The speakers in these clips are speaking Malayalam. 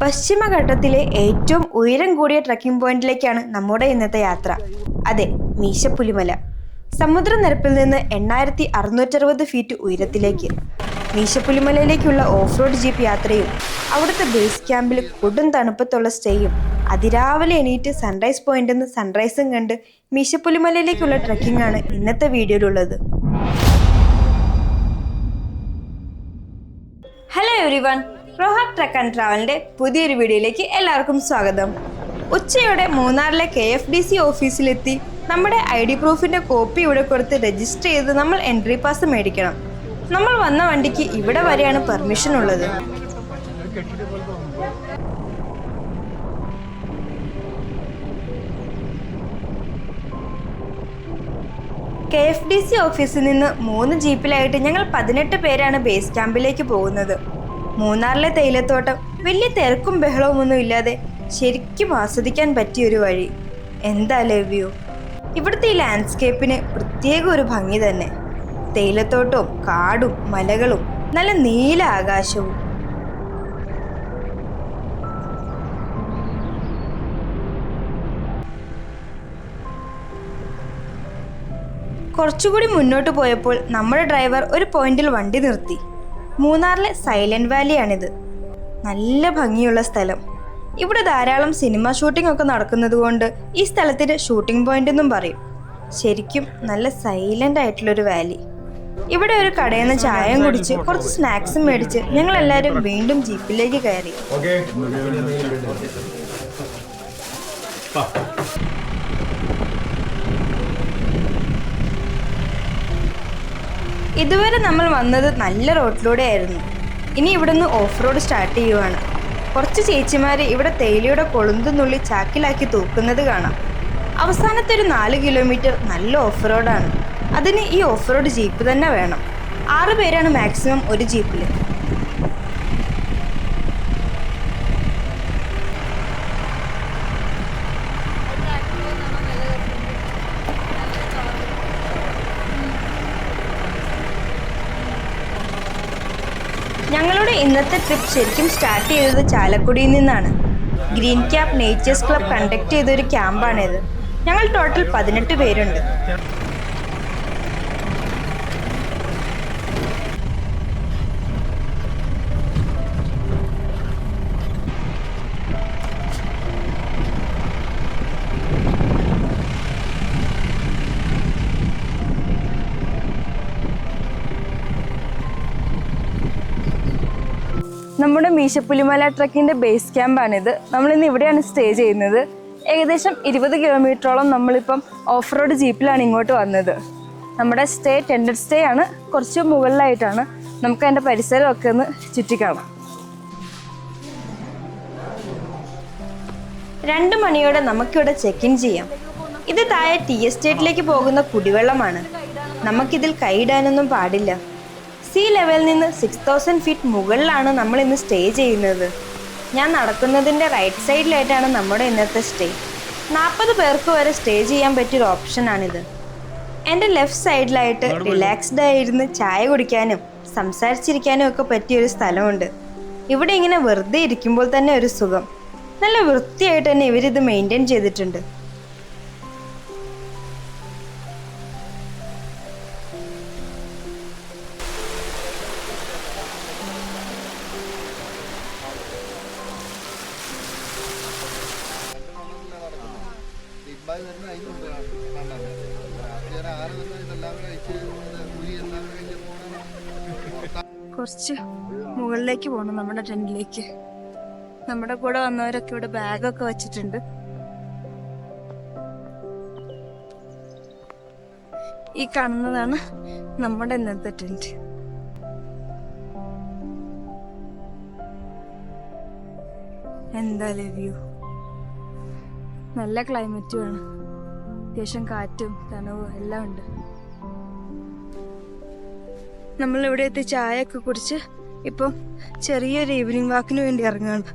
പശ്ചിമഘട്ടത്തിലെ ഏറ്റവും ഉയരം കൂടിയ ട്രക്കിംഗ് പോയിന്റിലേക്കാണ് നമ്മുടെ ഇന്നത്തെ യാത്ര. അതെ, മീശപ്പുലിമല. സമുദ്രനിരപ്പിൽ നിന്ന് 8660 ഫീറ്റ് ഉയരത്തിലേക്ക്. മീശപ്പുലിമലയിലേക്കുള്ള ഓഫ് റോഡ് ജീപ്പ് യാത്രയും അവിടുത്തെ ബേസ് ക്യാമ്പിൽ കൊടും തണുപ്പത്തുള്ള സ്റ്റേയും അതിരാവിലെ എണീറ്റ് സൺറൈസ് പോയിന്റിൽ നിന്ന് സൺറൈസും കണ്ട് മീശപ്പുലിമലയിലേക്കുള്ള ട്രക്കിംഗ് ആണ് ഇന്നത്തെ വീഡിയോയിലുള്ളത്. ഹലോ എവരിവൺ, റോഹാക് ട്രക്ക് ആൻഡ് ട്രാവലിന്റെ പുതിയൊരു വീഡിയോയിലേക്ക് എല്ലാവർക്കും സ്വാഗതം. ഉച്ചയോടെ മൂന്നാറിലെ KFDC ഓഫീസിലെത്തി നമ്മുടെ ID പ്രൂഫിന്റെ കോപ്പി ഇവിടെ കൊടുത്ത് രജിസ്റ്റർ ചെയ്ത് നമ്മൾ എൻട്രി പാസ് മേടിക്കണം. നമ്മൾ വന്ന വണ്ടിക്ക് ഇവിടെ വരെയാണ് പെർമിഷൻ ഉള്ളത്. KFDC ഓഫീസിൽ നിന്ന് 3 ജീപ്പിലായിട്ട് ഞങ്ങൾ 18 പേരാണ് ബേസ് ക്യാമ്പിലേക്ക് പോകുന്നത്. മൂന്നാറിലെ തേയിലത്തോട്ടം വലിയ തിരക്കും ബഹളവും ഒന്നും ഇല്ലാതെ ശരിക്കും ആസ്വദിക്കാൻ പറ്റിയൊരു വഴി. എന്താല്ലേ വ്യൂ! ഇവിടുത്തെ ഈ ലാൻഡ്സ്കേപ്പിന് പ്രത്യേക ഒരു ഭംഗി തന്നെ. തേയിലത്തോട്ടവും കാടും മലകളും നല്ല നീല ആകാശവും. കുറച്ചുകൂടി മുന്നോട്ട് പോയപ്പോൾ നമ്മുടെ ഡ്രൈവർ ഒരു പോയിന്റിൽ വണ്ടി നിർത്തി. മൂന്നാറിലെ സൈലന്റ് വാലിയാണിത്. നല്ല ഭംഗിയുള്ള സ്ഥലം. ഇവിടെ ധാരാളം സിനിമ ഷൂട്ടിംഗ് ഒക്കെ നടക്കുന്നത് കൊണ്ട് ഈ സ്ഥലത്തിന് ഷൂട്ടിംഗ് പോയിന്റ് എന്നും പറയും. ശരിക്കും നല്ല സൈലന്റ് ആയിട്ടുള്ളൊരു വാലി. ഇവിടെ ഒരു കടയിൽ നിന്ന് ചായയും കുടിച്ച് കുറച്ച് സ്നാക്സും മേടിച്ച് ഞങ്ങൾ എല്ലാവരും വീണ്ടും ജീപ്പിലേക്ക് കയറി. ഇതുവരെ നമ്മൾ വന്നത് നല്ല റോഡിലൂടെ ആയിരുന്നു. ഇനി ഇവിടുന്ന് ഓഫ് റോഡ് സ്റ്റാർട്ട് ചെയ്യുവാണ്. കുറച്ച് ചേച്ചിമാർ ഇവിടെ തേയിലയുടെ കൊളുന്തുന്നുള്ളി ചാക്കിലാക്കി തൂക്കുന്നത് കാണാം. അവസാനത്തെ ഒരു 4 കിലോമീറ്റർ നല്ല ഓഫ് റോഡാണ്. അതിന് ഈ ഓഫ് റോഡ് ജീപ്പ് തന്നെ വേണം. 6 പേരാണ് മാക്സിമം ഒരു ജീപ്പിൽ. ഞങ്ങളുടെ ഇന്നത്തെ ട്രിപ്പ് ശരിക്കും സ്റ്റാർട്ട് ചെയ്തത് ചാലക്കുടിയിൽ നിന്നാണ്. Green cap natures club conduct ചെയ്തൊരു ക്യാമ്പാണിത്. ഞങ്ങൾ ടോട്ടൽ 18 പേരുണ്ട്. നമ്മുടെ മീശപ്പുലിമല ട്രക്കിൻ്റെ ബേസ് ക്യാമ്പാണിത്. നമ്മളിന്ന് ഇവിടെയാണ് സ്റ്റേ ചെയ്യുന്നത്. ഏകദേശം 20 കിലോമീറ്ററോളം നമ്മളിപ്പം ഓഫ് റോഡ് ജീപ്പിലാണ് ഇങ്ങോട്ട് വന്നത്. നമ്മുടെ സ്റ്റേ ടെൻഡഡ് സ്റ്റേ ആണ്. കുറച്ച് മുകളിലായിട്ടാണ്. നമുക്ക് അതിൻ്റെ പരിസരമൊക്കെ ഒന്ന് ചുറ്റിക്കാണാം. 2 മണിയോടെ നമുക്കിവിടെ ചെക്ക് ഇൻ ചെയ്യാം. ഇത് താഴെ ടീ എസ്റ്റേറ്റിലേക്ക് പോകുന്ന കുടിവെള്ളമാണ്. നമുക്കിതിൽ കൈയിടാനൊന്നും പാടില്ല. സീ ലെവലിൽ നിന്ന് 6000 ഫീറ്റ് മുകളിലാണ് നമ്മൾ ഇന്ന് സ്റ്റേ ചെയ്യുന്നത്. ഞാൻ നടക്കുന്നതിൻ്റെ റൈറ്റ് സൈഡിലായിട്ടാണ് നമ്മുടെ ഇന്നത്തെ സ്റ്റേ. 40 പേർക്ക് വരെ സ്റ്റേ ചെയ്യാൻ പറ്റിയൊരു ഓപ്ഷനാണിത്. എൻ്റെ ലെഫ്റ്റ് സൈഡിലായിട്ട് റിലാക്സ്ഡ് ആയിരുന്ന് ചായ കുടിക്കാനും സംസാരിച്ചിരിക്കാനും ഒക്കെ പറ്റിയൊരു സ്ഥലമുണ്ട്. ഇവിടെ ഇങ്ങനെ വെറുതെ ഇരിക്കുമ്പോൾ തന്നെ ഒരു സുഖം. നല്ല വൃത്തിയായിട്ട് തന്നെ ഇവരിത് മെയിൻറ്റെയിൻ ചെയ്തിട്ടുണ്ട്. കുറച്ച് മുകളിലേക്ക് പോകണം നമ്മുടെ ടെന്റിലേക്ക്. നമ്മുടെ കൂടെ വന്നവരൊക്കെ ഇവിടെ ബാഗൊക്കെ വെച്ചിട്ടുണ്ട്. ഈ കാണുന്നതാണ് നമ്മുടെ ഇന്നത്തെ ടെന്റ്. എന്തായാലും വ്യൂ നല്ല ക്ലൈമറ്റുമാണ്. അത്യാവശ്യം കാറ്റും തണുവും എല്ലാം ഉണ്ട്. നമ്മളിവിടെ എത്തി ചായയൊക്കെ കുടിച്ച് ഇപ്പം ചെറിയൊരു ഈവനിങ് വാക്കിന് വേണ്ടി ഇറങ്ങുകയാണ്.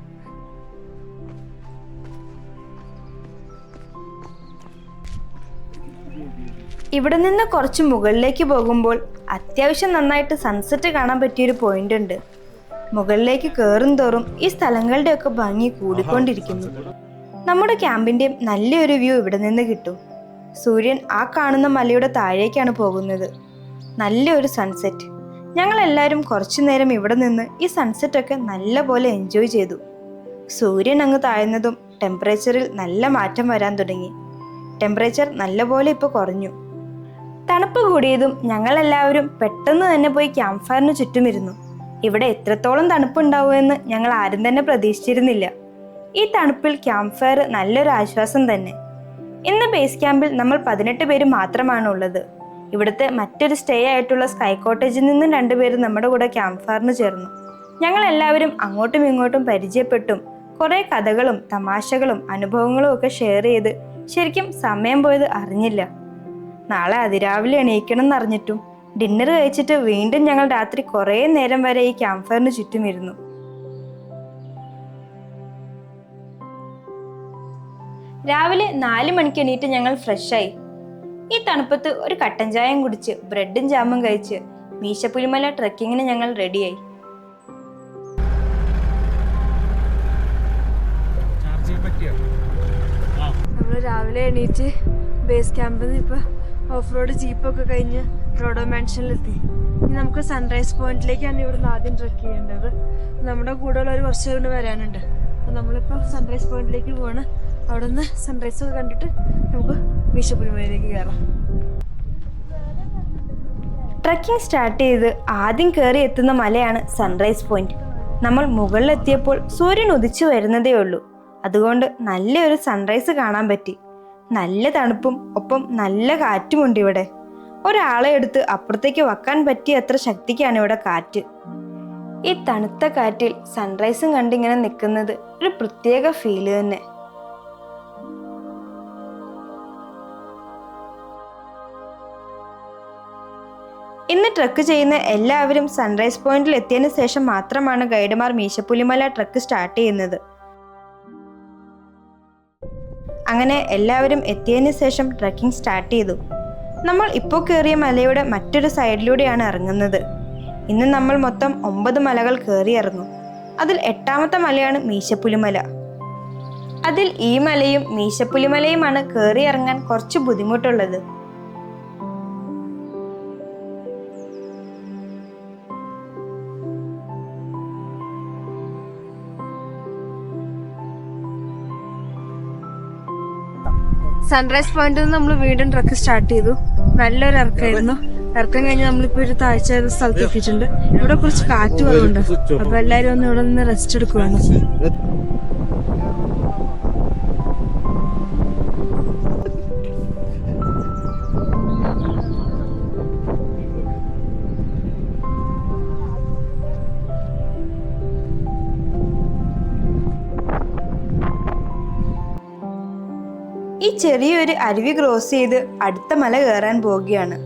ഇവിടെ നിന്ന് കുറച്ച് മുകളിലേക്ക് പോകുമ്പോൾ അത്യാവശ്യം നന്നായിട്ട് സൺസെറ്റ് കാണാൻ പറ്റിയൊരു പോയിന്റ് ഉണ്ട്. മുകളിലേക്ക് കയറും തോറും ഈ സ്ഥലങ്ങളുടെയൊക്കെ ഭംഗി കൂടിക്കൊണ്ടിരിക്കുന്നു. നമ്മുടെ ക്യാമ്പിൻ്റെയും നല്ലൊരു വ്യൂ ഇവിടെ നിന്ന് കിട്ടും. സൂര്യൻ ആ കാണുന്ന മലയുടെ താഴേക്കാണ് പോകുന്നത്. നല്ലൊരു സൺസെറ്റ്. ഞങ്ങളെല്ലാവരും കുറച്ചു നേരം ഇവിടെ നിന്ന് ഈ സൺസെറ്റൊക്കെ നല്ലപോലെ എൻജോയ് ചെയ്തു. സൂര്യൻ അങ്ങ് താഴ്ന്നതും ടെമ്പറേച്ചറിൽ നല്ല മാറ്റം വരാൻ തുടങ്ങി. ടെമ്പറേച്ചർ നല്ലപോലെ ഇപ്പോൾ കുറഞ്ഞു. തണുപ്പ് കൂടിയതും ഞങ്ങളെല്ലാവരും പെട്ടെന്ന് തന്നെ പോയി ക്യാമ്പ് ഫയറിന് ചുറ്റുമിരുന്നു. ഇവിടെ എത്രത്തോളം തണുപ്പുണ്ടാവുമെന്ന് ഞങ്ങൾ ആരും തന്നെ പ്രതീക്ഷിച്ചിരുന്നില്ല. ഈ തണുപ്പിൽ ക്യാമ്പ് ഫയർ നല്ലൊരു ആശ്വാസം തന്നെ. ഇന്ന് ബേസ് ക്യാമ്പിൽ നമ്മൾ 18 പേര് മാത്രമാണ് ഉള്ളത്. ഇവിടുത്തെ മറ്റൊരു സ്റ്റേ ആയിട്ടുള്ള സ്കൈ കോട്ടേജിൽ നിന്നും 2 പേര് നമ്മുടെ കൂടെ ക്യാമ്പ് ഫയറിന് ചേർന്നു. ഞങ്ങൾ എല്ലാവരും അങ്ങോട്ടും ഇങ്ങോട്ടും പരിചയപ്പെട്ടും കുറേ കഥകളും തമാശകളും അനുഭവങ്ങളും ഒക്കെ ഷെയർ ചെയ്ത് ശരിക്കും സമയം പോയത് അറിഞ്ഞില്ല. നാളെ അതിരാവിലെ എണീക്കണം എന്നറിഞ്ഞിട്ടും ഡിന്നർ കഴിച്ചിട്ട് വീണ്ടും ഞങ്ങൾ രാത്രി കുറേ നേരം വരെ ഈ ക്യാമ്പ് ഫയറിന് ചുറ്റുമിരുന്നു. രാവിലെ 4 മണിക്ക് എണീറ്റ് ഞങ്ങൾ ഫ്രഷായി. ഈ തണുപ്പത്ത് ഒരു കട്ടൻ ചായയും കുടിച്ച് ബ്രെഡും ജാമും കഴിച്ച് മീശപ്പുലിമല ട്രെക്കിങ്ങിന് ഞങ്ങൾ റെഡിയായി. നമ്മൾ രാവിലെ എണീറ്റ് ബേസ് ക്യാമ്പിൽ നിന്ന് ഇപ്പോൾ ഓഫ് റോഡ് ജീപ്പൊക്കെ കഴിഞ്ഞ് റോഡോ മാൻഷനിലെത്തി. ഇനി നമുക്ക് സൺറൈസ് പോയിന്റിലേക്കാണ് ഇവിടുന്ന് ആദ്യം ട്രെക്ക് ചെയ്യേണ്ടത്. നമ്മുടെ കൂടെയുള്ള ഒരു കുറച്ച് കൊണ്ട് വരാനുണ്ട്. അപ്പോൾ നമ്മളിപ്പോൾ സൺറൈസ് പോയിന്റിലേക്ക് പോവാണ്. അവിടെ നിന്ന് സൺറൈസ് ഒക്കെ കണ്ടിട്ട് നമുക്ക് മീശപ്പുലിമലയിലേക്ക് കയറാം. ട്രക്കിംഗ് സ്റ്റാർട്ട് ചെയ്ത് ആദ്യം കയറി എത്തുന്ന മലയാണ് സൺറൈസ് പോയിന്റ്. നമ്മൾ മുകളിലെത്തിയപ്പോൾ സൂര്യൻ ഉദിച്ചു വരുന്നതേ ഉള്ളൂ. അതുകൊണ്ട് നല്ലൊരു സൺറൈസ് കാണാൻ പറ്റി. നല്ല തണുപ്പും ഒപ്പം നല്ല കാറ്റുമുണ്ട് ഇവിടെ. ഒരാളെ എടുത്ത് അപ്പുറത്തേക്ക് വെക്കാൻ പറ്റിയ അത്ര ശക്തിക്കാണ് ഇവിടെ കാറ്റ്. ഈ തണുത്ത കാറ്റിൽ സൺറൈസും കണ്ടിങ്ങനെ നിൽക്കുന്നത് ഒരു പ്രത്യേക ഫീല് തന്നെ. ഇന്ന് ട്രക്ക് ചെയ്യുന്ന എല്ലാവരും സൺറൈസ് പോയിന്റിൽ എത്തിയതിനു ശേഷം മാത്രമാണ് ഗൈഡുമാർ മീശപ്പുലിമല ട്രക്ക് സ്റ്റാർട്ട് ചെയ്യുന്നത്. അങ്ങനെ എല്ലാവരും എത്തിയതിനു ശേഷം ട്രക്കിംഗ് സ്റ്റാർട്ട് ചെയ്തു. നമ്മൾ ഇപ്പോൾ കയറിയ മലയുടെ മറ്റൊരു സൈഡിലൂടെയാണ് ഇറങ്ങുന്നത്. ഇന്ന് നമ്മൾ മൊത്തം 9 മലകൾ കയറി ഇറങ്ങും. അതിൽ 8ാമത്തെ മലയാണ് മീശപ്പുലിമല. അതിൽ ഈ മലയും മീശപ്പുലിമലയുമാണ് കയറി ഇറങ്ങാൻ കുറച്ച് ബുദ്ധിമുട്ടുള്ളത്. സൺറൈസ് പോയിന്റിൽ നിന്ന് നമ്മൾ വീണ്ടും ട്രക്ക് സ്റ്റാർട്ട് ചെയ്തു. നല്ലൊരു ഇറക്കമായിരുന്നു. ഇറക്കം കഴിഞ്ഞ് നമ്മളിപ്പോൾ ഒരു താഴ്ച സ്ഥലത്ത് എത്തിയിട്ടുണ്ട്. ഇവിടെ കുറച്ച് കാറ്റ് കുറവുണ്ട്. അപ്പൊ എല്ലാവരും ഒന്ന് ഇവിടെ നിന്ന് റെസ്റ്റ് എടുക്കുവാണ്. ഈ ചെറിയൊരു അരുവി ക്രോസ് ചെയ്ത് അടുത്ത മല കയറാൻ പോവുകയാണ്.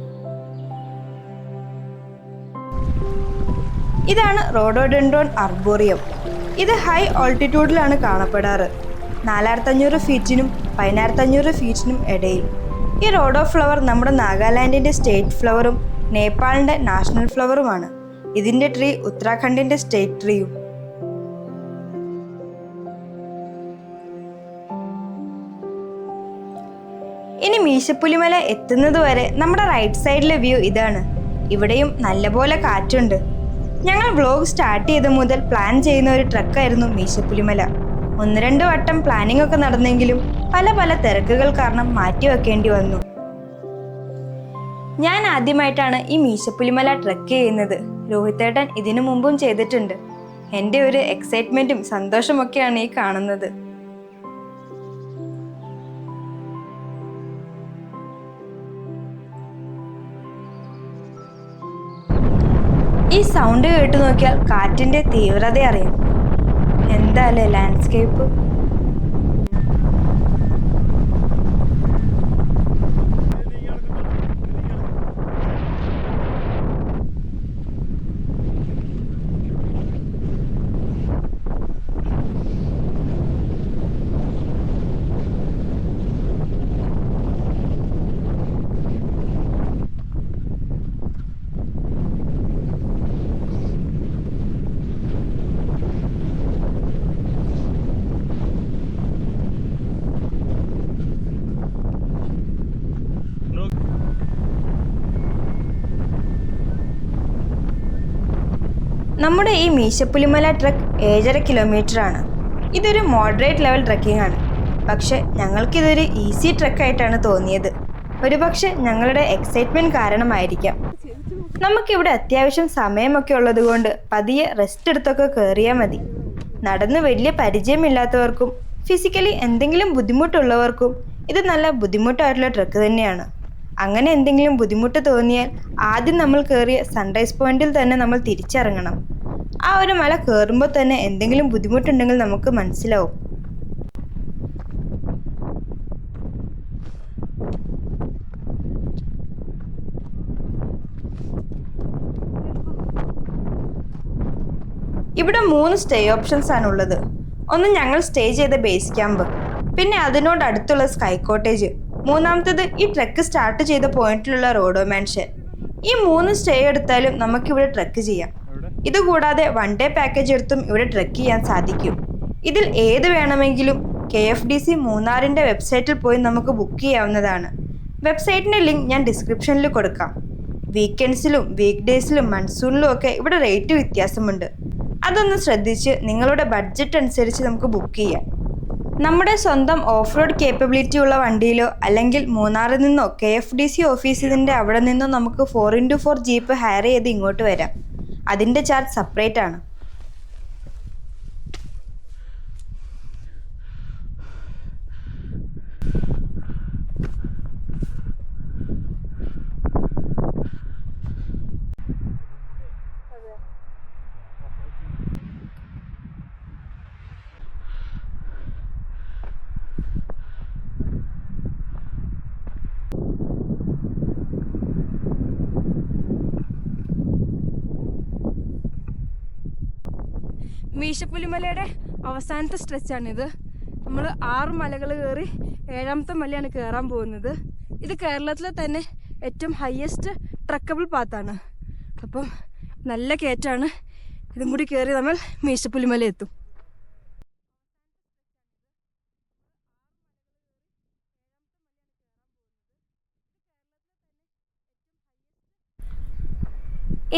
ഇതാണ് റോഡോഡെൻഡ്രോൺ അർബോറിയം. ഇത് ഹൈ ഓൾട്ടിറ്റ്യൂഡിലാണ് കാണപ്പെടാറ്. 4500 ഫീറ്റിനും 11500 ഫീറ്റിനും ഇടയിൽ. ഈ റോഡോ ഫ്ലവർ നമ്മുടെ നാഗാലാൻഡിന്റെ സ്റ്റേറ്റ് ഫ്ലവറും നേപ്പാളിന്റെ നാഷണൽ ഫ്ലവറുമാണ്. ഇതിന്റെ ട്രീ ഉത്തരാഖണ്ഡിന്റെ സ്റ്റേറ്റ് ട്രീയും. ഇനി മീശപ്പുലിമല എത്തുന്നത് വരെ നമ്മുടെ റൈറ്റ് സൈഡിലെ വ്യൂ ഇതാണ്. ഇവിടെയും നല്ലപോലെ കാറ്റുണ്ട്. ഞങ്ങൾ വ്ലോഗ് സ്റ്റാർട്ട് ചെയ്ത മുതൽ പ്ലാൻ ചെയ്യുന്ന ഒരു ട്രക്കായിരുന്നു മീശപ്പുലിമല. 1-2 വട്ടം പ്ലാനിംഗ് ഒക്കെ നടന്നെങ്കിലും പല തിരക്കുകൾ കാരണം മാറ്റിവെക്കേണ്ടി വന്നു. ഞാൻ ആദ്യമായിട്ടാണ് ഈ മീശപ്പുലിമല ട്രക്ക് ചെയ്യുന്നത്. രോഹിത്തേട്ടൻ ഇതിനു മുമ്പും ചെയ്തിട്ടുണ്ട്. എൻ്റെ ഒരു എക്സൈറ്റ്മെന്റും സന്തോഷമൊക്കെയാണ് ഈ കാണുന്നത്. ഈ സൗണ്ട് കേട്ട് നോക്കിയാൽ കാറ്റിന്റെ തീവ്രത അറിയാം. എന്താല്ലേ ലാൻഡ്സ്കേപ്പ്. നമ്മുടെ ഈ മീശപ്പുലിമല ട്രക്ക് 7.5 കിലോമീറ്റർ ആണ്. ഇതൊരു മോഡറേറ്റ് ലെവൽ ട്രക്കിംഗ് ആണ്. പക്ഷെ ഞങ്ങൾക്കിതൊരു ഈസി ട്രക്കായിട്ടാണ് തോന്നിയത്. ഒരുപക്ഷെ ഞങ്ങളുടെ എക്സൈറ്റ്മെന്റ് കാരണമായിരിക്കാം. നമുക്കിവിടെ അത്യാവശ്യം സമയമൊക്കെ ഉള്ളത് കൊണ്ട് പതിയെ റെസ്റ്റ് എടുത്തൊക്കെ കയറിയാൽ മതി. നടന്ന് വലിയ പരിചയമില്ലാത്തവർക്കും ഫിസിക്കലി എന്തെങ്കിലും ബുദ്ധിമുട്ടുള്ളവർക്കും ഇത് നല്ല ബുദ്ധിമുട്ടായിട്ടുള്ള ട്രക്ക് തന്നെയാണ്. അങ്ങനെ എന്തെങ്കിലും ബുദ്ധിമുട്ട് തോന്നിയാൽ ആദ്യം നമ്മൾ കയറിയ സൺറൈസ് പോയിന്റിൽ തന്നെ നമ്മൾ തിരിച്ചിറങ്ങണം. ആ ഒരു മല കയറുമ്പോൾ തന്നെ എന്തെങ്കിലും ബുദ്ധിമുട്ടുണ്ടെങ്കിൽ നമുക്ക് മനസ്സിലാവും. ഇവിടെ 3 സ്റ്റേ ഓപ്ഷൻസ് ആണ് ഉള്ളത്. ഒന്ന് ഞങ്ങൾ സ്റ്റേ ചെയ്ത ബേസ് ക്യാമ്പ്, പിന്നെ അതിനോട് അടുത്തുള്ള സ്കൈ കോട്ടേജ്, മൂന്നാമത്തേത് ഈ ട്രക്ക് സ്റ്റാർട്ട് ചെയ്ത പോയിന്റിലുള്ള റോഡോ മാൻഷൻ. ഈ 3 സ്റ്റേ എടുത്താലും നമുക്കിവിടെ ട്രക്ക് ചെയ്യാം. ഇതുകൂടാതെ 1 ഡേ പാക്കേജ് എടുത്തും ഇവിടെ ട്രക്ക് ചെയ്യാൻ സാധിക്കും. ഇതിൽ ഏത് വേണമെങ്കിലും KFDC മൂന്നാറിൻ്റെ വെബ്സൈറ്റിൽ പോയി നമുക്ക് ബുക്ക് ചെയ്യാവുന്നതാണ്. വെബ്സൈറ്റിൻ്റെ ലിങ്ക് ഞാൻ ഡിസ്ക്രിപ്ഷനിൽ കൊടുക്കാം. വീക്കെൻഡ്സിലും വീക്ക് ഡേയ്സിലും മൺസൂണിലും ഒക്കെ ഇവിടെ റേറ്റ് വ്യത്യാസമുണ്ട്. അതൊന്ന് ശ്രദ്ധിച്ച് നിങ്ങളുടെ ബഡ്ജറ്റ് അനുസരിച്ച് നമുക്ക് ബുക്ക് ചെയ്യാം. നമ്മുടെ സ്വന്തം ഓഫ് റോഡ് കേപ്പബിലിറ്റി ഉള്ള വണ്ടിയിലോ അല്ലെങ്കിൽ മൂന്നാറിൽ നിന്നോ KFDC ഓഫീസിൻ്റെ അവിടെ നിന്നോ നമുക്ക് 4x4 ജീപ്പ് ഹയർ ചെയ്ത് ഇങ്ങോട്ട് വരാം. അതിൻ്റെ ചാർജ് സെപ്പറേറ്റ് ആണ്. മീശപ്പുലിമലയുടെ അവസാനത്തെ സ്ട്രെച്ചാണിത്. നമ്മൾ 6 മലകൾ കയറി 7ാമത്തെ മലയാണ് കയറാൻ പോകുന്നത്. ഇത് കേരളത്തിലെ തന്നെ ഏറ്റവും ഹയസ്റ്റ് ട്രക്കബിൾ പാത്താണ്. അപ്പം നല്ല കയറ്റാണ്. ഇതും കൂടി കയറി നമ്മൾ മീശപ്പുലിമല എത്തും.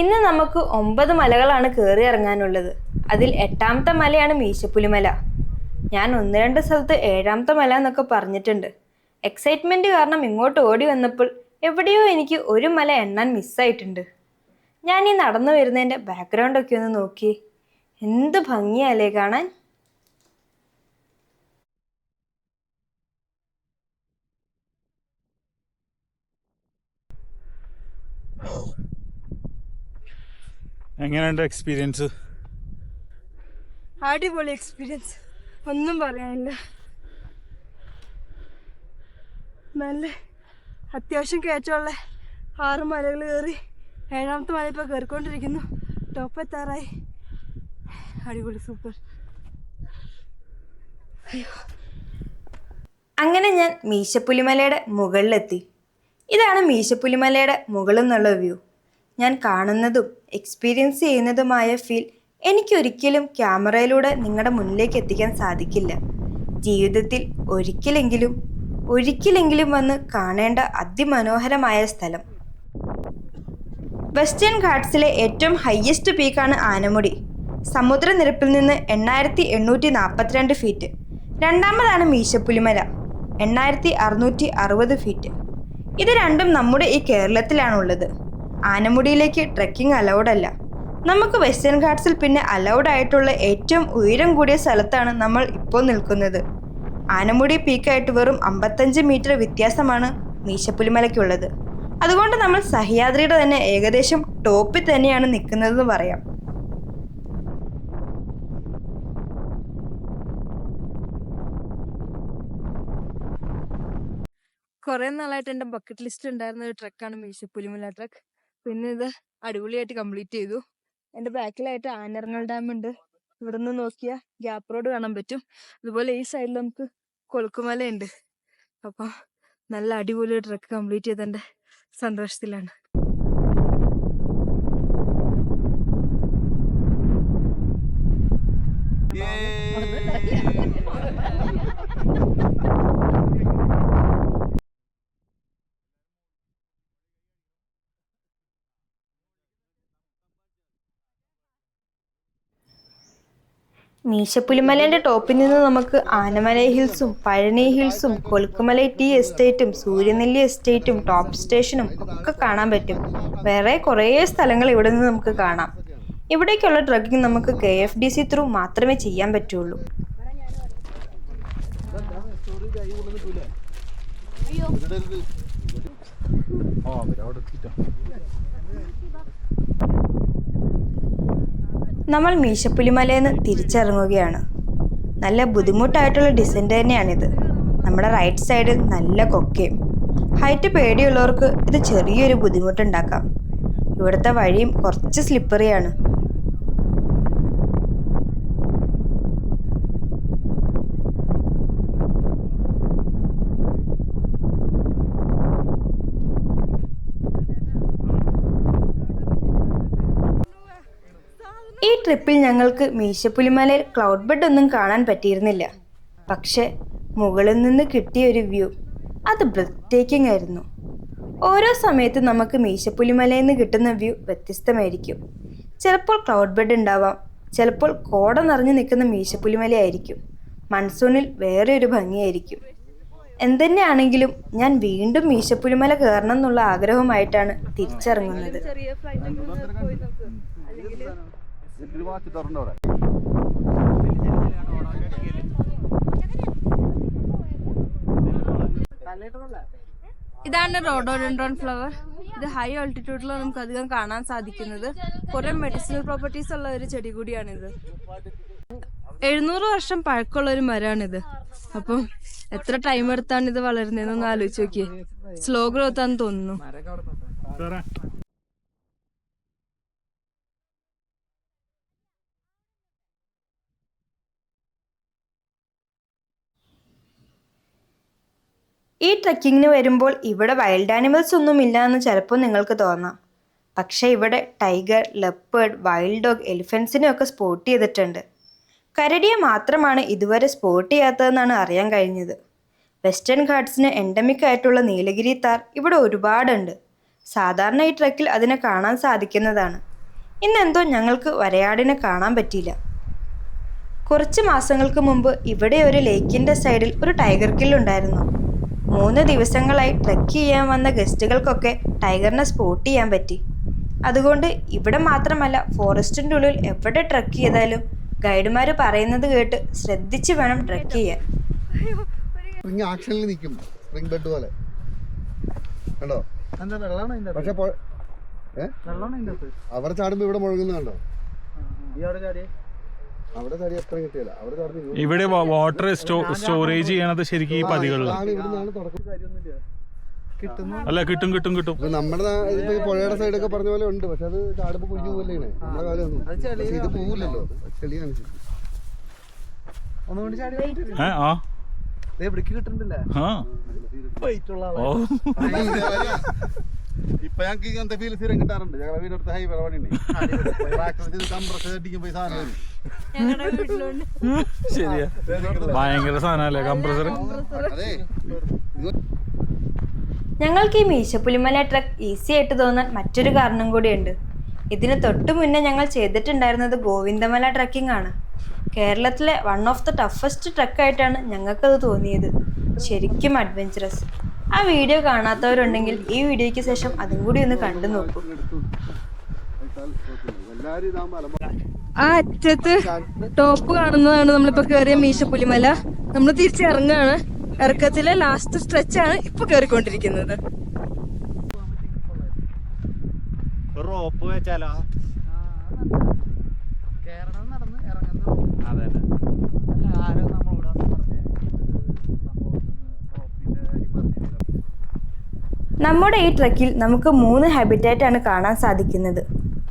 ഇന്ന് നമുക്ക് 9 മലകളാണ് കയറി ഇറങ്ങാനുള്ളത്. അതിൽ 8ാമത്തെ മലയാണ് മീശപ്പുലിമല. ഞാൻ 1-2 സ്ഥലത്ത് 7ാമത്തെ മല എന്നൊക്കെ പറഞ്ഞിട്ടുണ്ട്. എക്സൈറ്റ്മെൻറ്റ് കാരണം ഇങ്ങോട്ട് ഓടി വന്നപ്പോൾ എവിടെയോ എനിക്ക് ഒരു മല എണ്ണാൻ മിസ്സായിട്ടുണ്ട്. ഞാൻ ഈ നടന്നു വരുന്നതിൻ്റെ ബാക്ക്ഗ്രൗണ്ടൊക്കെ ഒന്ന് നോക്കി. എന്ത് ഭംഗിയല്ലേ കാണാൻ. എങ്ങനെയുണ്ട് എക്സ്പീരിയൻസ്? അടിപൊളി എക്സ്പീരിയൻസ്, ഒന്നും പറയാനില്ല. നല്ല അത്യാവശ്യം കയറ്റമുള്ള 6 മലകൾ കയറി 7ാമത്തെ മല ഇപ്പോൾ കയറിക്കൊണ്ടിരിക്കുന്നു. ടോപ്പ് എത്താറായി. അടിപൊളി, സൂപ്പർ. അങ്ങനെ ഞാൻ മീശപ്പുലിമലയുടെ മുകളിലെത്തി. ഇതാണ് മീശപ്പുലിമലയുടെ മുകളിൽ നിന്നുള്ള വ്യൂ. ഞാൻ കാണുന്നതും എക്സ്പീരിയൻസ് ചെയ്യുന്നതുമായ ഫീൽ എനിക്കൊരിക്കലും ക്യാമറയിലൂടെ നിങ്ങളുടെ മുന്നിലേക്ക് എത്തിക്കാൻ സാധിക്കില്ല. ജീവിതത്തിൽ ഒരിക്കലെങ്കിലും വന്ന് കാണേണ്ട അതിമനോഹരമായ സ്ഥലം. വെസ്റ്റേൺ ഘാട്ട്സിലെ ഏറ്റവും ഹയസ്റ്റ് പീക്കാണ് ആനമുടി. സമുദ്രനിരപ്പിൽ നിന്ന് 8842 ഫീറ്റ്. രണ്ടാമതാണ് മീശപ്പുലിമല, 8660 ഫീറ്റ്. ഇത് രണ്ടും നമ്മുടെ ഈ കേരളത്തിലാണുള്ളത്. ആനമുടിയിലേക്ക് ട്രെക്കിംഗ് അലൗഡ് അല്ല. നമുക്ക് വെസ്റ്റേൺ ഘാട്ട്സിൽ പിന്നെ അലൗഡ് ആയിട്ടുള്ള ഏറ്റവും ഉയരം കൂടിയ സ്ഥലത്താണ് നമ്മൾ ഇപ്പോൾ നിൽക്കുന്നത്. ആനമുടി പീക്കായിട്ട് വെറും 55 മീറ്റർ വ്യത്യാസമാണ് മീശപ്പുലിമലയ്ക്കുള്ളത്. അതുകൊണ്ട് നമ്മൾ സഹ്യാദ്രിയുടെ തന്നെ ഏകദേശം ടോപ്പിൽ തന്നെയാണ് നിൽക്കുന്നതെന്ന് പറയാം. കുറേ നാളായിട്ട് എൻ്റെ ബക്കറ്റ് ലിസ്റ്റ് ഉണ്ടായിരുന്ന ഒരു ട്രക്കാണ് മീശപ്പുലിമല ട്രക്ക്. പിന്നെ ഇത് അടിപൊളിയായിട്ട് കംപ്ലീറ്റ് ചെയ്തു. എൻ്റെ ബാക്കിലായിട്ട് ആനർങ്ങൽ ഡാം ഉണ്ട്. ഇവിടെ നിന്ന് നോക്കിയാൽ ഗ്യാപ്പ് റോഡ് കാണാൻ പറ്റും. അതുപോലെ ഈ സൈഡിൽ നമുക്ക് കൊളുക്കുമലയുണ്ട്. അപ്പം നല്ല അടിപൊളി ട്രക്ക് കംപ്ലീറ്റ് ചെയ്തതിൻ്റെ സന്തോഷത്തിലാണ്. മീശപ്പുലിമലേന്റെ ടോപ്പിൽ നിന്ന് നമുക്ക് ആനമലൈ ഹിൽസും പഴനി ഹിൽസും കൊലുക്കുമലൈ ടീ എസ്റ്റേറ്റും സൂര്യനെല്ലി എസ്റ്റേറ്റും ടോപ്പ് സ്റ്റേഷനും ഒക്കെ കാണാൻ പറ്റും. വേറെ കുറേ സ്ഥലങ്ങൾ ഇവിടെ നിന്ന് നമുക്ക് കാണാം. ഇവിടേക്കുള്ള ട്രക്കിംഗ് നമുക്ക് KFDC ത്രൂ മാത്രമേ ചെയ്യാൻ പറ്റുള്ളൂ. നമ്മൾ മീശപ്പുലിമലയിൽ നിന്ന് തിരിച്ചിറങ്ങുകയാണ്. നല്ല ബുദ്ധിമുട്ടായിട്ടുള്ള ഡിസെൻറ്റ് തന്നെയാണിത്. നമ്മുടെ റൈറ്റ് സൈഡിൽ നല്ല കൊക്കയും. ഹൈറ്റ് പേടിയുള്ളവർക്ക് ഇത് ചെറിയൊരു ബുദ്ധിമുട്ടുണ്ടാക്കാം. ഇവിടുത്തെ വഴിയും കുറച്ച് സ്ലിപ്പറിയാണ്. ഈ ട്രിപ്പിൽ ഞങ്ങൾക്ക് മീശപ്പുലിമലയിൽ ക്ലൗഡ് ബെഡ് ഒന്നും കാണാൻ പറ്റിയിരുന്നില്ല. പക്ഷെ മുകളിൽ നിന്ന് കിട്ടിയ ഒരു വ്യൂ അത് ബ്രെത്ത് ടേക്കിംഗ് ആയിരുന്നു. ഓരോ സമയത്ത് നമുക്ക് മീശപ്പുലിമലയിൽ നിന്ന് കിട്ടുന്ന വ്യൂ വ്യത്യസ്തമായിരിക്കും. ചിലപ്പോൾ ക്ലൗഡ് ബെഡ് ഉണ്ടാവാം, ചിലപ്പോൾ കോട നിറഞ്ഞു നിൽക്കുന്ന മീശപ്പുലിമലയായിരിക്കും. മൺസൂണിൽ വേറെ ഒരു ഭംഗിയായിരിക്കും. എന്തുതന്നെയാണെങ്കിലും ഞാൻ വീണ്ടും മീശപ്പുലിമല കയറണം എന്നുള്ള ആഗ്രഹമായിട്ടാണ് തിരിച്ചിറങ്ങുന്നത്. ഇതാണ് റോഡോഡെൻഡ്രോൺ ഫ്ലവർ. ഇത് ഹൈ ആൾട്ടിറ്റ്യൂഡിൽ നമുക്ക് അധികം കാണാൻ സാധിക്കുന്നത്. കുറെ മെഡിസിനൽ പ്രോപ്പർട്ടീസ് ഉള്ള ഒരു ചെടി കൂടിയാണിത്. 700 വർഷം പഴക്കമുള്ള ഒരു മരമാണിത്. അപ്പം എത്ര ടൈം എടുത്താണ് ഇത് വളരുന്നതെന്നൊന്ന് ആലോചിച്ച് നോക്കിയേ. സ്ലോ ഗ്രോത്ത് ആണെന്ന് തോന്നുന്നു. ഈ ട്രെക്കിങ്ങിന് വരുമ്പോൾ ഇവിടെ വൈൽഡ് ആനിമൽസ് ഒന്നും ഇല്ല എന്ന് ചിലപ്പോൾ നിങ്ങൾക്ക് തോന്നാം. പക്ഷേ ഇവിടെ ടൈഗർ, ലെപ്പേർഡ്, വൈൽഡ് ഡോഗ്, എലിഫൻസിനെ ഒക്കെ സ്പോട്ട് ചെയ്തിട്ടുണ്ട്. കരടിയെ മാത്രമാണ് ഇതുവരെ സ്പോട്ട് ചെയ്യാത്തതെന്നാണ് അറിയാൻ കഴിഞ്ഞത്. വെസ്റ്റേൺ ഘാട്ട്സിന് എൻഡമിക് ആയിട്ടുള്ള നീലഗിരി താർ ഇവിടെ ഒരുപാടുണ്ട്. സാധാരണ ഈ ട്രെക്കിൽ അതിനെ കാണാൻ സാധിക്കുന്നതാണ്. ഇന്നെന്തോ ഞങ്ങൾക്ക് വരയാടിനെ കാണാൻ പറ്റിയില്ല. കുറച്ച് മാസങ്ങൾക്ക് മുമ്പ് ഇവിടെ ഒരു ലേക്കിൻ്റെ സൈഡിൽ ഒരു ടൈഗർ കില്ലുണ്ടായിരുന്നു. 3 ദിവസങ്ങളായി ട്രെക്ക് ചെയ്യാൻ വന്ന ഗസ്റ്റുകൾക്കൊക്കെ ടൈഗറിനെ സ്പോട്ട് ചെയ്യാൻ പറ്റി. അതുകൊണ്ട് ഇവിടെ മാത്രമല്ല, ഫോറസ്റ്റിൻ്റെ ഉള്ളിൽ എവിടെ ട്രെക്ക് ചെയ്താലും ഗൈഡുമാർ പറയുന്നത് കേട്ട് ശ്രദ്ധിച്ച് വേണം ട്രെക്ക് ചെയ്യാൻ. ആക്ഷനിൽ നിൽക്കും സ്പ്രിംഗ് ബെഡ് പോലെ കണ്ടോ. പക്ഷെ അവിടെ ചാടുമ്പോ ഇവിടെ മുഴങ്ങുന്ന കണ്ടോ. അവിടെ ചാടി അത്ര കിട്ടിയല്ല. അവിടെ ചാടുന്ന ഇവിടെ വാട്ടർ സ്റ്റോറേജ് ചെയ്യണത് ശരിക്കും ഈ പതികളിലാണ്. അല്ല, കിട്ടും കിട്ടും കിട്ടും. നമ്മുടെ പുഴയുടെ സൈഡൊക്കെ പറഞ്ഞ പോലെ ഉണ്ട്. പക്ഷെ അത് ചാടുമ്പോ കുഞ്ഞു പോലെയാണ്. നമ്മുടെ കാലം ഇത് പോവില്ലല്ലോ, ചെളിയാണ്. ഇപ്പൊ ഞങ്ങൾക്ക് ഇങ്ങനത്തെ ഫീൽ സ്ഥിരം കിട്ടാറുണ്ട്. ഞങ്ങളുടെ വീടിനടുത്ത് ഹൈ പണിയുണ്ട്. കംപ്രസർ പൈസ ശരിയാ, ഭയങ്കര സാധനല്ലേ കംപ്രസർ. ഞങ്ങൾക്ക് ഈ മീശപ്പുലിമല ട്രക്ക് ഈസി ആയിട്ട് തോന്നാൻ മറ്റൊരു കാരണം കൂടിയുണ്ട്. ഇതിന് തൊട്ട് മുന്നേ ഞങ്ങൾ ചെയ്തിട്ടുണ്ടായിരുന്നത് ഗോവിന്ദമല ട്രക്കിംഗ് ആണ്. കേരളത്തിലെ വൺ ഓഫ് ദ ടഫസ്റ്റ് ട്രക്കായിട്ടാണ് ഞങ്ങൾക്കത് തോന്നിയത്. ശരിക്കും അഡ്വഞ്ചറസ്. ആ വീഡിയോ കാണാത്തവരുണ്ടെങ്കിൽ ഈ വീഡിയോയ്ക്ക് ശേഷം അതും കൂടി ഒന്ന് കണ്ടു നോക്കൂ. ആ അറ്റത്ത് ടോപ്പ് കാണുന്നതാണ് നമ്മളിപ്പോ കയറിയ മീശപ്പുലിമല. നമ്മൾ തിരിച്ചിറങ്ങാണ്. ഇറക്കത്തിലെ ലാസ്റ്റ് സ്ട്രെച്ച് ആണ് ഇപ്പൊ കയറിക്കൊണ്ടിരിക്കുന്നത്. റോപ്പ് വെച്ചാലോ? നമ്മുടെ ഈ ട്രക്കിൽ നമുക്ക് 3 ഹാബിറ്റാറ്റ് ആണ് കാണാൻ സാധിക്കുന്നത്.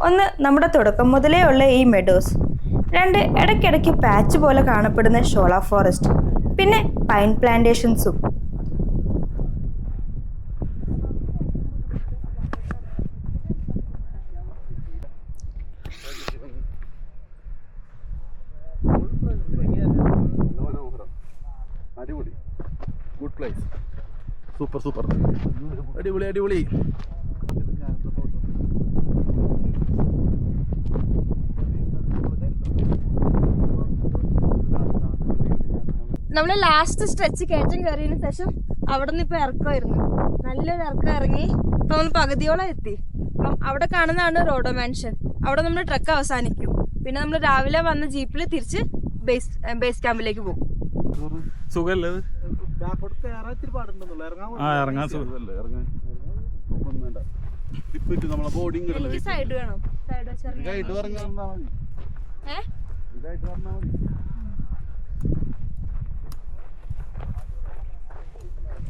1, നമ്മുടെ തുടക്കം മുതലേ ഉള്ള ഈ മെഡോസ്. 2, ഇടയ്ക്കിടയ്ക്ക് പാച്ച് പോലെ കാണപ്പെടുന്ന ഷോള ഫോറസ്റ്റ്. പിന്നെ പൈൻ പ്ലാന്റേഷൻസും. അടിപൊളി, ഗുഡ് പ്ലേസ്. സൂപ്പർ സൂപ്പർ, അടിപൊളി അടിപൊളി. നമ്മൾ ലാസ്റ്റ് സ്ട്രെച്ച് കയറ്റം കയറിയതിന് ശേഷം അവിടെ നിന്ന് ഇപ്പൊ ഇറക്കമായിരുന്നു. നല്ലൊരു ഇറക്കം ഇറങ്ങി ഇപ്പൊ നമ്മൾ പകുതിയോളം എത്തി. അപ്പം അവിടെ കാണുന്നതാണ് റോഡോ മാൻഷൻ. അവിടെ നമ്മൾ ട്രക്ക് അവസാനിക്കും. പിന്നെ നമ്മൾ രാവിലെ വന്ന ജീപ്പിൽ തിരിച്ച് ബേസ് ക്യാമ്പിലേക്ക് പോകും. സുഖല്ലേ ഇറങ്ങാൻ സുഖം. സൈഡ് വേണം. സൈഡ്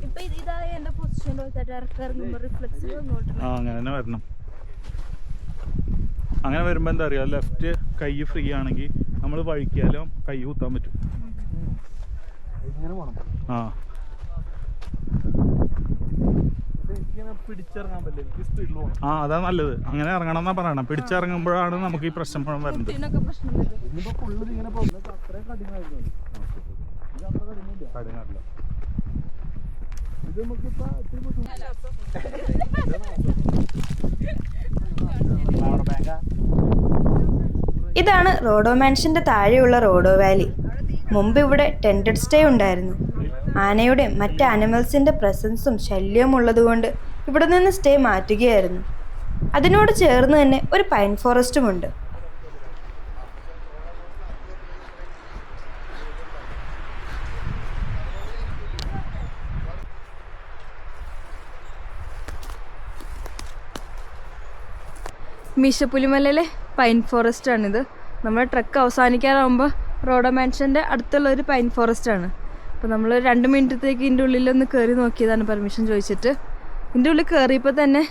ഇപ്പൊ ഇതായ എന്റെ പൊസിഷൻ ഇറക്കുമ്പോ റിഫ്ലക്സിൽ അങ്ങനെ തന്നെ വരണം. അങ്ങനെ വരുമ്പോ എന്താ അറിയാ, ലെഫ്റ്റ് കൈ ഫ്രീ ആണെങ്കിൽ നമ്മൾ വഴിക്കാലും കൈ കുത്താൻ പറ്റും. ആ അതാ നല്ലത്. അങ്ങനെ ഇറങ്ങണം എന്നാ പറയണം. പിടിച്ചിറങ്ങുമ്പോഴാണ് നമുക്ക് ഈ പ്രശ്നം വരുന്നത്. ഇതാണ് റോഡോ മാൻഷന്റെ താഴെയുള്ള റോഡോ വാലി. മുമ്പ് ഇവിടെ ടെന്റഡ് സ്റ്റേ ഉണ്ടായിരുന്നു. ആനയുടെ മറ്റ് ആനിമൽസിന്റെ പ്രസൻസും ശല്യവും ഉള്ളതുകൊണ്ട് ഇവിടെ നിന്ന് സ്റ്റേ മാറ്റുകയായിരുന്നു. അതിനോട് ചേർന്ന് തന്നെ ഒരു പൈൻ ഫോറസ്റ്റും ഉണ്ട്. മീശപ്പുലിമലയിലെ പൈൻ ഫോറസ്റ്റ് ആണിത്. നമ്മുടെ ട്രക്ക് അവസാനിക്കാറാകുമ്പോൾ റോഡോ മാൻഷൻ്റെ അടുത്തുള്ള ഒരു പൈൻ ഫോറസ്റ്റ് ആണ്. അപ്പോൾ നമ്മൾ 2 മിനിറ്റത്തേക്ക് ഇതിൻ്റെ ഉള്ളിലൊന്ന് കയറി നോക്കിയതാണ് പെർമിഷൻ ചോദിച്ചിട്ട്. ഇതിൻ്റെ ഉള്ളിൽ കയറിയപ്പോൾ തന്നെ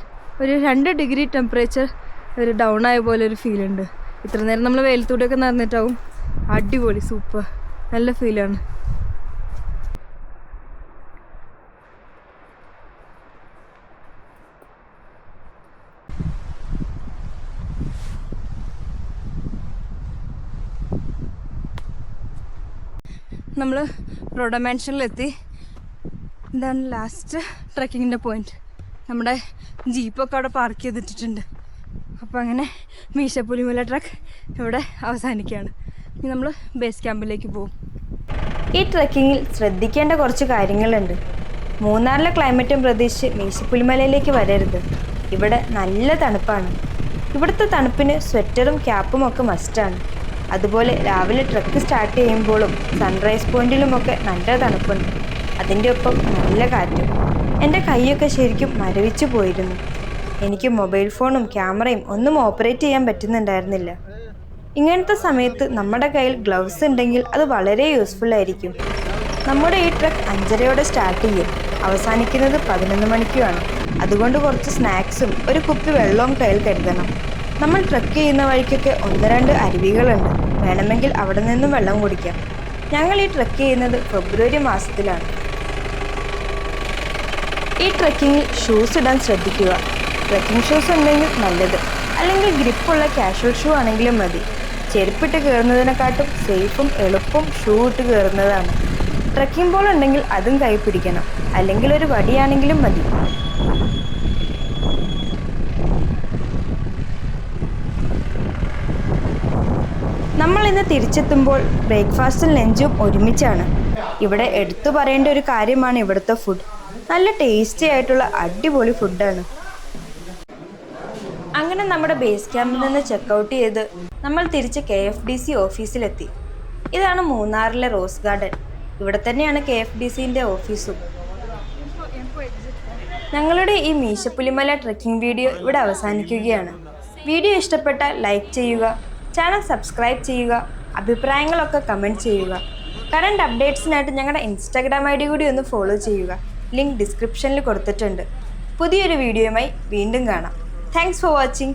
ഒരു 2 ഡിഗ്രി ടെമ്പറേച്ചർ ഒരു ഡൗൺ ആയ പോലെ ഒരു ഫീലുണ്ട്. ഇത്ര നേരം നമ്മൾ വെയിലത്തൂടെയൊക്കെ നടന്നിട്ടാവും. അടിപൊളി, സൂപ്പർ, നല്ല ഫീലാണ്. നമ്മൾ റോഡോ മാൻഷനിലെത്തി. ഇതാണ് ലാസ്റ്റ് ട്രക്കിങ്ങിൻ്റെ പോയിന്റ്. നമ്മുടെ ജീപ്പൊക്കെ അവിടെ പാർക്ക് ചെയ്തിട്ടിട്ടുണ്ട്. അപ്പോൾ അങ്ങനെ മീശപ്പുലിമല ട്രക്ക് ഇവിടെ അവസാനിക്കുകയാണ്. ഇനി നമ്മൾ ബേസ് ക്യാമ്പിലേക്ക് പോകും. ഈ ട്രക്കിങ്ങിൽ ശ്രദ്ധിക്കേണ്ട കുറച്ച് കാര്യങ്ങളുണ്ട്. മൂന്നാറിലെ ക്ലൈമറ്റും പ്രതീക്ഷിച്ച് മീശപ്പുലിമലയിലേക്ക് വരരുത്. ഇവിടെ നല്ല തണുപ്പാണ്. ഇവിടുത്തെ തണുപ്പിന് സ്വെറ്ററും ക്യാപ്പും ഒക്കെ മസ്റ്റാണ്. അതുപോലെ രാവിലെ ട്രക്ക് സ്റ്റാർട്ട് ചെയ്യുമ്പോഴും സൺറൈസ് പോയിന്റിലുമൊക്കെ നല്ല തണുപ്പുണ്ട്. അതിൻ്റെ ഒപ്പം നല്ല കാറ്റും. എൻ്റെ കൈയൊക്കെ ശരിക്കും മരവിച്ചു പോയിരുന്നു. എനിക്ക് മൊബൈൽ ഫോണും ക്യാമറയും ഒന്നും ഓപ്പറേറ്റ് ചെയ്യാൻ പറ്റുന്നുണ്ടായിരുന്നില്ല. ഇങ്ങനത്തെ സമയത്ത് നമ്മുടെ കയ്യിൽ ഗ്ലൗസ് ഉണ്ടെങ്കിൽ അത് വളരെ യൂസ്ഫുൾ ആയിരിക്കും. നമ്മുടെ ഈ ട്രക്ക് 5:30 സ്റ്റാർട്ട് ചെയ്യും. അവസാനിക്കുന്നത് 11 മണിക്കുമാണ്. അതുകൊണ്ട് കുറച്ച് സ്നാക്സും ഒരു കുപ്പി വെള്ളവും കയ്യിൽ കരുതണം. നമ്മൾ ട്രക്ക് ചെയ്യുന്ന വഴിക്കൊക്കെ 1-2 അരുവികളുണ്ട്. വേണമെങ്കിൽ അവിടെ നിന്നും വെള്ളം കുടിക്കാം. ഞങ്ങൾ ഈ ട്രക്ക് ചെയ്യുന്നത് ഫെബ്രുവരി മാസത്തിലാണ്. ഈ ട്രക്കിങ്ങിൽ ഷൂസ് ഇടാൻ ശ്രദ്ധിക്കുക. ട്രക്കിംഗ് ഷൂസ് ഉണ്ടെങ്കിൽ നല്ലത്, അല്ലെങ്കിൽ ഗ്രിപ്പുള്ള കാഷ്വൽ ഷൂ ആണെങ്കിലും മതി. ചെരുപ്പിട്ട് കയറുന്നതിനെക്കാട്ടും സേഫും എളുപ്പവും ഷൂ ഇട്ട് കയറുന്നതാണ്. ട്രക്കിംഗ് ബോൾ ഉണ്ടെങ്കിൽ അതും കൈ പിടിക്കണം, അല്ലെങ്കിൽ ഒരു വടിയാണെങ്കിലും മതി. നമ്മൾ ഇന്ന് തിരിച്ചെത്തുമ്പോൾ ബ്രേക്ക്ഫാസ്റ്റും ലഞ്ചും ഒരുമിച്ചാണ്. ഇവിടെ എടുത്തു പറയേണ്ട ഒരു കാര്യമാണ് ഇവിടുത്തെ ഫുഡ്. നല്ല ടേസ്റ്റി ആയിട്ടുള്ള അടിപൊളി ഫുഡാണ്. അങ്ങനെ നമ്മുടെ ബേസ് ക്യാമ്പിൽ നിന്ന് ചെക്കൗട്ട് ചെയ്ത് നമ്മൾ തിരിച്ച് KFDC ഓഫീസിലെത്തി. ഇതാണ് മൂന്നാറിലെ റോസ് ഗാർഡൻ. ഇവിടെ തന്നെയാണ് KFDCൻ്റെ ഓഫീസും. ഞങ്ങളുടെ ഈ മീശപ്പുലിമല ട്രെക്കിംഗ് വീഡിയോ ഇവിടെ അവസാനിക്കുകയാണ്. വീഡിയോ ഇഷ്ടപ്പെട്ടാൽ ലൈക്ക് ചെയ്യുക, ചാനൽ സബ്സ്ക്രൈബ് ചെയ്യുക, അഭിപ്രായങ്ങളൊക്കെ കമൻറ്റ് ചെയ്യുക. കറണ്ട് അപ്ഡേറ്റ്സിനായിട്ട് ഞങ്ങളുടെ Instagram ID കൂടി ഒന്ന് ഫോളോ ചെയ്യുക. ലിങ്ക് ഡിസ്ക്രിപ്ഷനിൽ കൊടുത്തിട്ടുണ്ട്. പുതിയൊരു വീഡിയോയുമായി വീണ്ടും കാണാം. Thanks for watching.